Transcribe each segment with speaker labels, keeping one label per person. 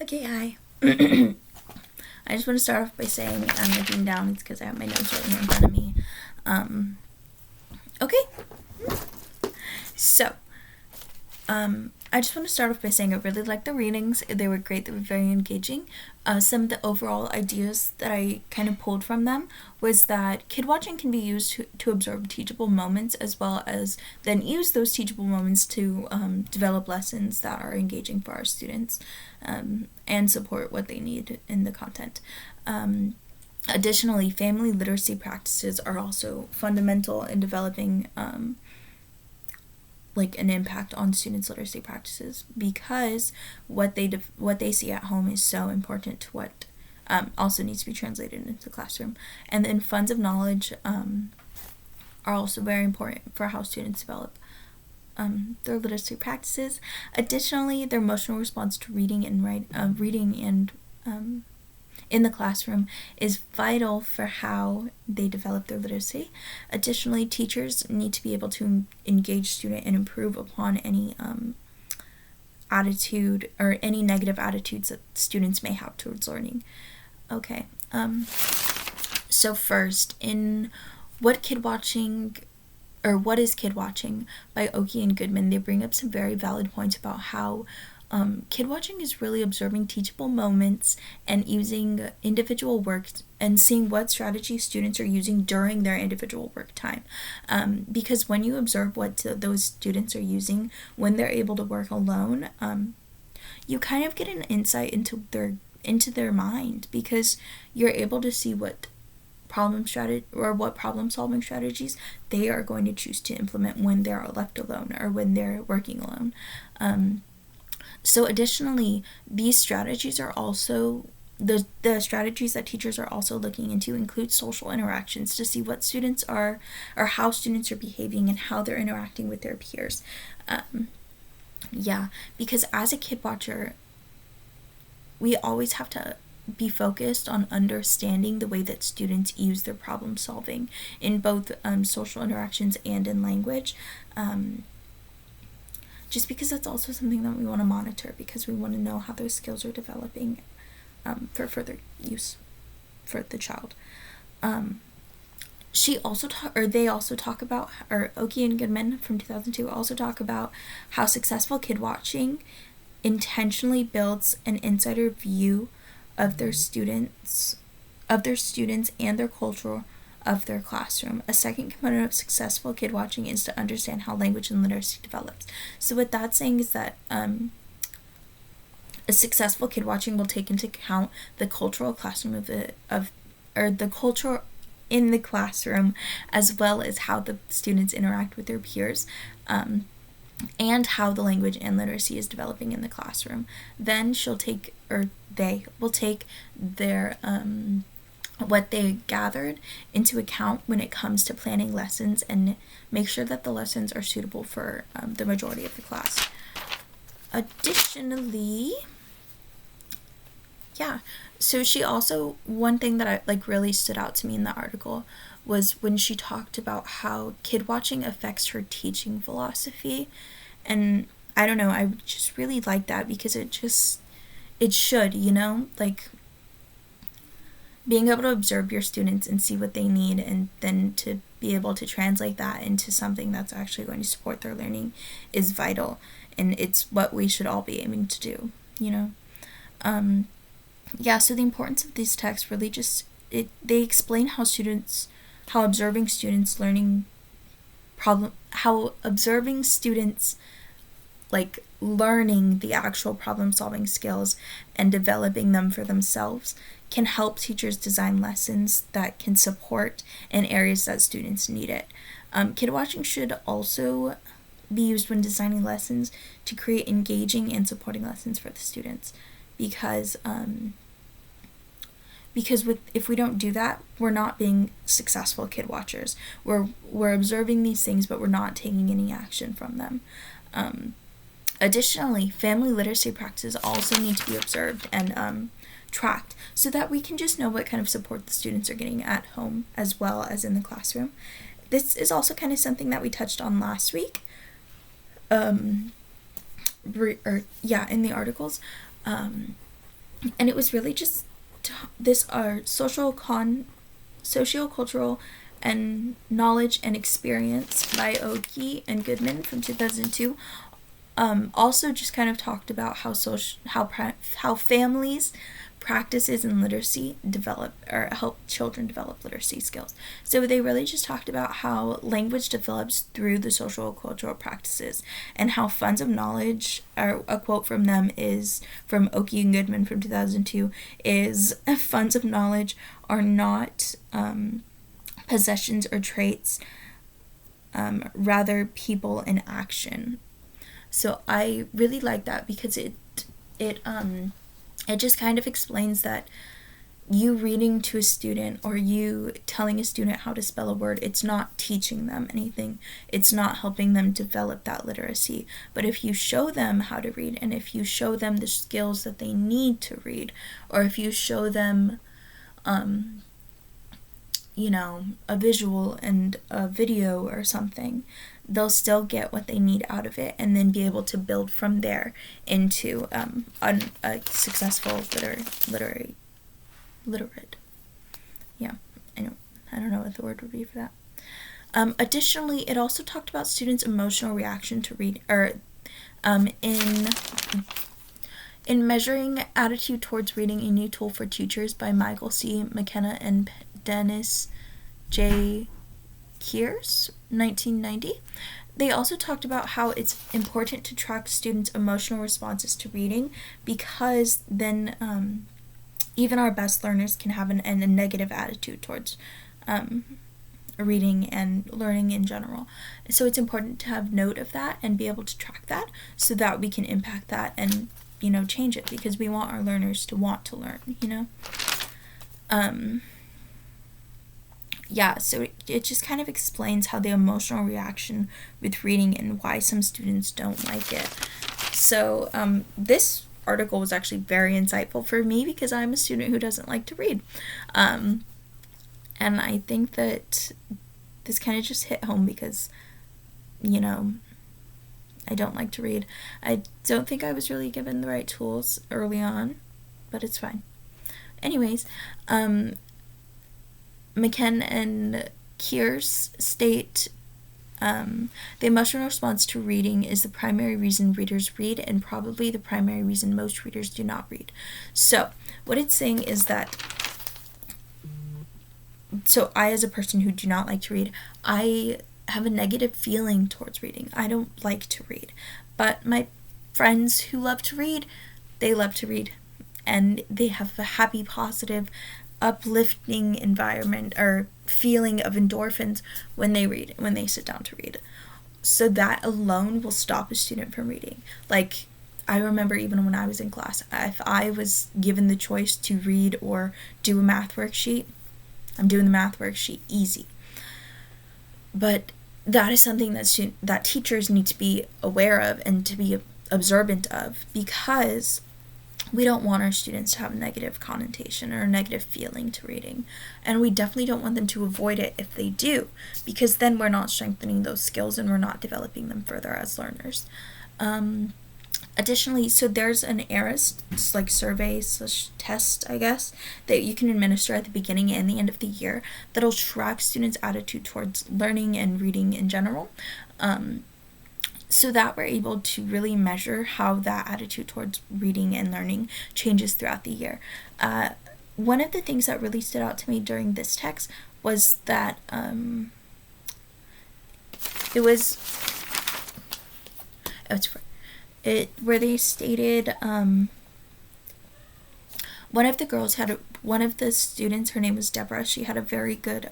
Speaker 1: Okay, hi. I just want to start off by saying I'm looking down. It's because I have my notes right here in front of me. Um, okay. So, I just want to start off by saying I really liked the readings. They were great. They were very engaging. Some of the overall ideas that I kind of pulled from them was that kid watching can be used to absorb teachable moments as well as then use those teachable moments to develop lessons that are engaging for our students and support what they need in the content. Additionally, family literacy practices are also fundamental in developing an impact on students' literacy practices because what they see at home is so important to what also needs to be translated into the classroom. And then funds of knowledge are also very important for how students develop their literacy practices. Additionally, their emotional response to reading and in the classroom is vital for how they develop their literacy. Additionally, teachers need to be able to engage student and improve upon any attitude or any negative attitudes that students may have towards learning. Okay, so first, in What Kid Watching What is Kid Watching by Oki and Goodman, they bring up some very valid points about how kid watching is really observing teachable moments and using individual work and seeing what strategies students are using during their individual work time. Because when you observe what those students are using when they're able to work alone, you kind of get an insight into their mind because you're able to see what problem solving strategies they are going to choose to implement when they're left alone or when they're working alone. So additionally, these strategies are also the strategies that teachers are also looking into include social interactions to see what students are or how students are behaving and how they're interacting with their peers. Because as a kid watcher, we always have to be focused on understanding the way that students use their problem solving in both social interactions and in language. Just because that's also something that we want to monitor because we want to know how those skills are developing for further use for the child. They also talk about, or Oki and Goodman from 2002 also talk about how successful kid watching intentionally builds an insider view of their students and their culture of their classroom. A second component of successful kid watching is to understand how language and literacy develops. So what that's saying is that a successful kid watching will take into account the cultural classroom the culture in the classroom, as well as how the students interact with their peers, and how the language and literacy is developing in the classroom. Then they will take their what they gathered into account when it comes to planning lessons and make sure that the lessons are suitable for the majority of the class. Additionally, so she also, one thing that I really stood out to me in the article was when she talked about how kid watching affects her teaching philosophy. And I don't know, I just really like that because it should, being able to observe your students and see what they need and then to be able to translate that into something that's actually going to support their learning is vital, and it's what we should all be aiming to do, so the importance of these texts really they explain how observing students learning the actual problem solving skills and developing them for themselves can help teachers design lessons that can support in areas that students need it. Kid watching should also be used when designing lessons to create engaging and supporting lessons for the students because if we don't do that, we're not being successful kid watchers. We're observing these things, but we're not taking any action from them. Additionally, family literacy practices also need to be observed and tracked so that we can just know what kind of support the students are getting at home as well as in the classroom. This is also kind of something that we touched on last week. In the articles. And it was really just this sociocultural and knowledge and experience by Oki and Goodman from 2002. Also just kind of talked about how families practices and literacy develop or help children develop literacy skills. So they really just talked about how language develops through the social cultural practices, and how funds of knowledge, or a quote from them is from Oki and Goodman from 2002, is funds of knowledge are not possessions or traits, rather people in action. So I really like that because it just kind of explains that you reading to a student or you telling a student how to spell a word, it's not teaching them anything. It's not helping them develop that literacy. But if you show them how to read, and if you show them the skills that they need to read, or if you show them, a visual and a video or something, they'll still get what they need out of it, and then be able to build from there into a successful literate. Yeah, I don't know what the word would be for that. Additionally, it also talked about students' emotional reaction to reading, or in Measuring Attitude Towards Reading, a New Tool for Teachers by Michael C. McKenna and Dennis J. Kears, 1990. They also talked about how it's important to track students' emotional responses to reading, because then even our best learners can have a negative attitude towards reading and learning in general. So it's important to have note of that and be able to track that so that we can impact that and, change it, because we want our learners to want to learn, so it just kind of explains how the emotional reaction with reading and why some students don't like it. So this article was actually very insightful for me, because I'm a student who doesn't like to read. And I think that this kind of just hit home because, I don't like to read. I don't think I was really given the right tools early on, but it's fine. Anyways, McKenna and Kears state the emotional response to reading is the primary reason readers read, and probably the primary reason most readers do not read. So what it's saying is that, so I, as a person who do not like to read, I have a negative feeling towards reading. I don't like to read. But my friends who love to read, they love to read. And they have a happy, positive, uplifting environment or feeling of endorphins when they read, when they sit down to read. So that alone will stop a student from reading. Like, I remember even when I was in class, if I was given the choice to read or do a math worksheet, I'm doing the math worksheet easy. But that is something that teachers need to be aware of and to be observant of, because we don't want our students to have a negative connotation or a negative feeling to reading. And we definitely don't want them to avoid it if they do, because then we're not strengthening those skills and we're not developing them further as learners. Additionally, so there's an ARIS, like survey / test, I guess, that you can administer at the beginning and the end of the year that'll track students' attitude towards learning and reading in general. So that we're able to really measure how that attitude towards reading and learning changes throughout the year. One of the things that really stood out to me during this text was that where they stated one of the students, her name was Deborah, she had a very good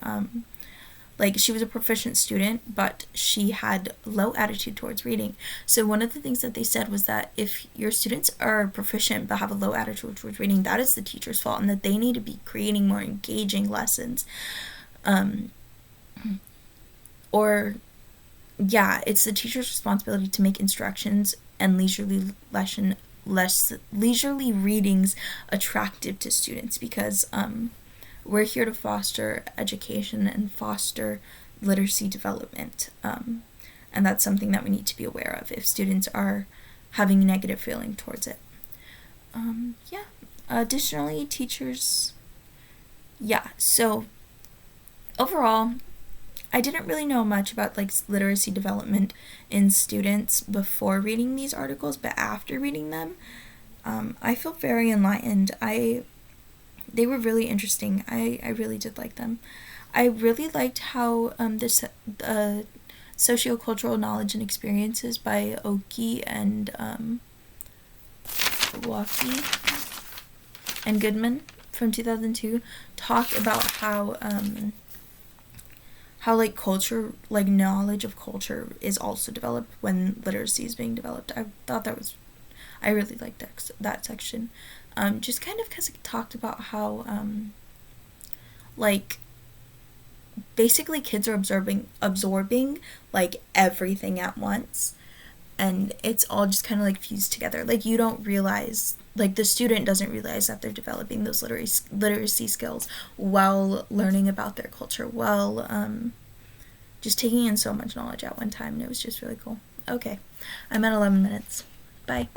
Speaker 1: she was a proficient student, but she had low attitude towards reading. So one of the things that they said was that if your students are proficient but have a low attitude towards reading, that is the teacher's fault, and that they need to be creating more engaging lessons. It's the teacher's responsibility to make instructions and leisurely readings attractive to students, because we're here to foster education and foster literacy development, and that's something that we need to be aware of if students are having a negative feeling towards it. Additionally, teachers, yeah, so overall, I didn't really know much about like literacy development in students before reading these articles, but after reading them, I feel very enlightened. They were really interesting. I really did like them. I really liked how this sociocultural knowledge and experiences by Oki and Walkie and Goodman from 2002 talked about how like culture, like knowledge of culture is also developed when literacy is being developed. I really liked that section. Just kind of because it talked about how like basically kids are absorbing like everything at once, and it's all just kind of like fused together. Like you don't realize, like the student doesn't realize that they're developing those literacy skills while learning about their culture, while just taking in so much knowledge at one time, and it was just really cool. Okay, I'm at 11 minutes. Bye.